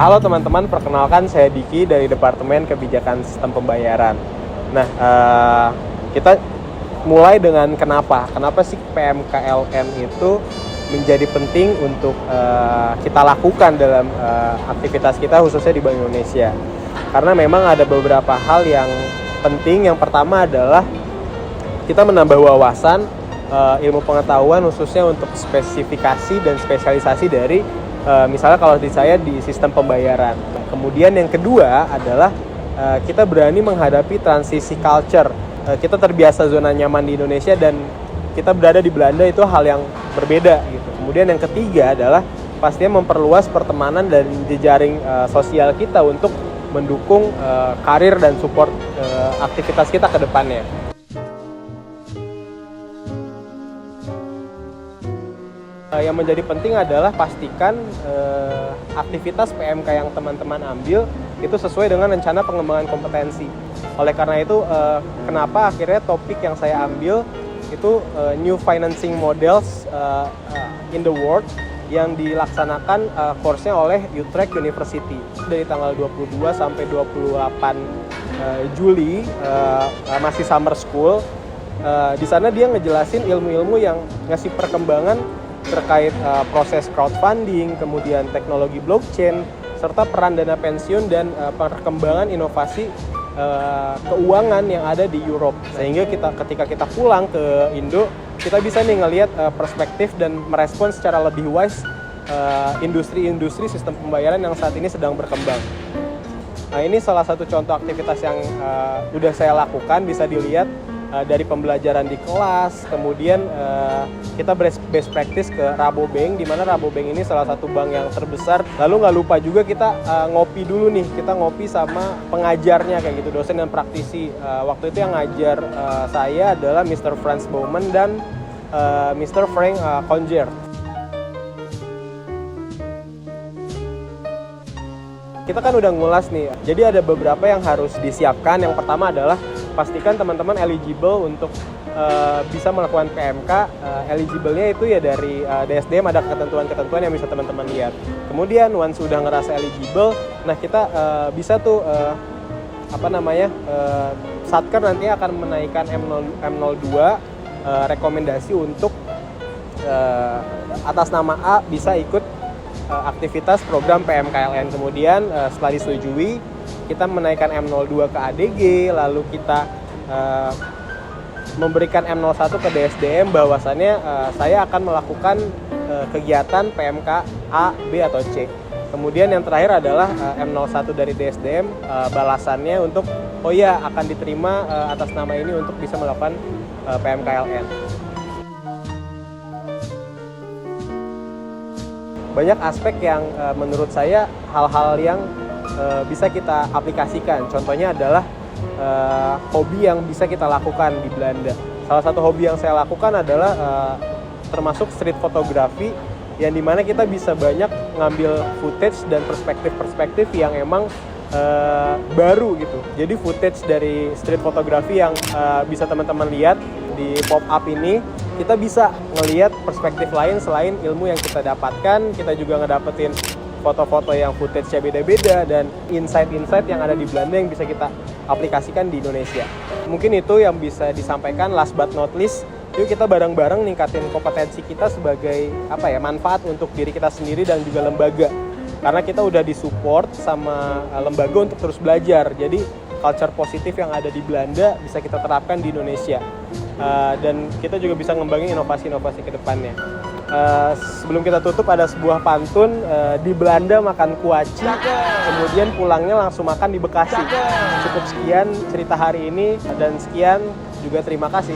Halo teman-teman, perkenalkan saya Diki dari Departemen Kebijakan Sistem Pembayaran. Nah, kita mulai dengan kenapa sih PMKLN itu menjadi penting untuk kita lakukan dalam aktivitas kita khususnya di Bank Indonesia. Karena memang ada beberapa hal yang penting. Yang pertama adalah kita menambah wawasan ilmu pengetahuan khususnya untuk spesifikasi dan spesialisasi dari misalnya kalau di saya di sistem pembayaran. Kemudian yang kedua adalah kita berani menghadapi transisi culture. Kita terbiasa zona nyaman di Indonesia dan kita berada di Belanda itu hal yang berbeda gitu. Kemudian yang ketiga adalah pastinya memperluas pertemanan dan jejaring sosial kita untuk mendukung karir dan support aktivitas kita ke depannya. Yang menjadi penting adalah pastikan aktivitas PMK yang teman-teman ambil itu sesuai dengan rencana pengembangan kompetensi. Oleh karena itu, kenapa akhirnya topik yang saya ambil itu New Financing Models in the World yang dilaksanakan course-nya oleh Utrecht University dari tanggal 22 sampai 28 Juli, masih summer school. Di sana dia ngejelasin ilmu-ilmu yang ngasih perkembangan terkait proses crowdfunding, kemudian teknologi blockchain, serta peran dana pensiun dan perkembangan inovasi keuangan yang ada di Europe. Sehingga ketika kita pulang ke Indo, kita bisa nih ngelihat perspektif dan merespon secara lebih wise industri-industri sistem pembayaran yang saat ini sedang berkembang. Nah, ini salah satu contoh aktivitas yang udah saya lakukan, bisa dilihat dari pembelajaran di kelas, kemudian kita best practice ke Rabobank, di mana Rabobank ini salah satu bank yang terbesar. Lalu nggak lupa juga kita ngopi dulu nih, kita ngopi sama pengajarnya kayak gitu, dosen dan praktisi. Waktu itu yang ngajar saya adalah Mr. Franz Baumann dan Mr. Frank Conger. Kita kan udah ngulas nih, jadi ada beberapa yang harus disiapkan. Yang pertama adalah pastikan teman-teman eligible untuk bisa melakukan PMK. Eligible-nya itu ya dari DSDM, ada ketentuan-ketentuan yang bisa teman-teman lihat. Kemudian once sudah ngerasa eligible, nah kita bisa tuh Satker nantinya akan menaikkan M02 rekomendasi untuk atas nama A bisa ikut aktivitas program PMKLN. Kemudian setelah disetujui, kita menaikkan M02 ke ADG, lalu kita memberikan M01 ke DSDM bahwasannya saya akan melakukan kegiatan PMK A, B, atau C. Kemudian yang terakhir adalah M01 dari DSDM, balasannya untuk akan diterima atas nama ini untuk bisa melakukan PMKLN. Banyak aspek yang menurut saya hal-hal yang bisa kita aplikasikan. Contohnya adalah hobi yang bisa kita lakukan di Belanda. Salah satu hobi yang saya lakukan adalah termasuk street photography, yang dimana kita bisa banyak ngambil footage dan perspektif-perspektif yang emang baru gitu. Jadi footage dari street photography yang bisa teman-teman lihat di pop-up ini, kita bisa ngelihat perspektif lain selain ilmu yang kita dapatkan. Kita juga ngedapetin foto-foto yang footage-nya beda-beda dan insight-insight yang ada di Belanda yang bisa kita aplikasikan di Indonesia. Mungkin itu yang bisa disampaikan. Last but not least, yuk kita bareng-bareng ningkatin kompetensi kita sebagai manfaat untuk diri kita sendiri dan juga lembaga. Karena kita udah disupport sama lembaga untuk terus belajar. Jadi culture positif yang ada di Belanda bisa kita terapkan di Indonesia. Dan kita juga bisa ngembangin inovasi-inovasi ke depannya. Sebelum kita tutup, ada sebuah pantun, di Belanda makan kuaci, kemudian pulangnya langsung makan di Bekasi. Cukup sekian cerita hari ini, dan sekian juga terima kasih.